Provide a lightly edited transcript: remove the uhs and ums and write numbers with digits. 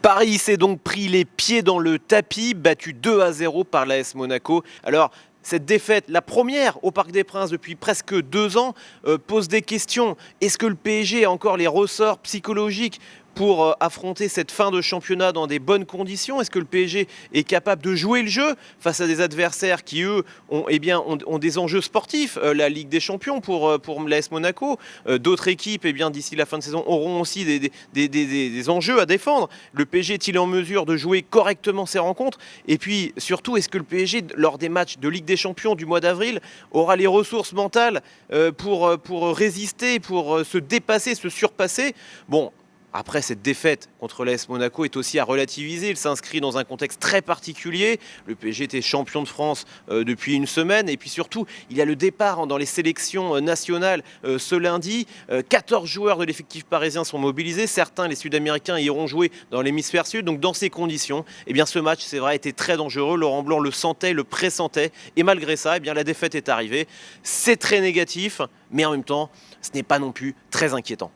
Paris s'est donc pris les pieds dans le tapis, battu 2-0 par l'AS Monaco. Alors, cette défaite, la première au Parc des Princes depuis presque 2 ans, pose des questions. Est-ce que le PSG a encore les ressorts psychologiques pour affronter cette fin de championnat dans des bonnes conditions? Est-ce que le PSG est capable de jouer le jeu face à des adversaires qui, eux, ont des enjeux sportifs? La Ligue des Champions pour l'AS Monaco. D'autres équipes, d'ici la fin de saison, auront aussi des enjeux à défendre. Le PSG est-il en mesure de jouer correctement ses rencontres? Et puis, surtout, est-ce que le PSG, lors des matchs de Ligue des Champions du mois d'avril, aura les ressources mentales pour résister, pour se dépasser, se surpasser? Bon, après, cette défaite contre l'AS Monaco est aussi à relativiser. Il s'inscrit dans un contexte très particulier. Le PSG était champion de France depuis une semaine. Et puis surtout, il y a le départ dans les sélections nationales ce lundi. 14 joueurs de l'effectif parisien sont mobilisés. Certains, les Sud-Américains, iront jouer dans l'hémisphère sud. Donc dans ces conditions, ce match, c'est vrai, était très dangereux. Laurent Blanc le sentait, le pressentait. Et malgré ça, la défaite est arrivée. C'est très négatif, mais en même temps, ce n'est pas non plus très inquiétant.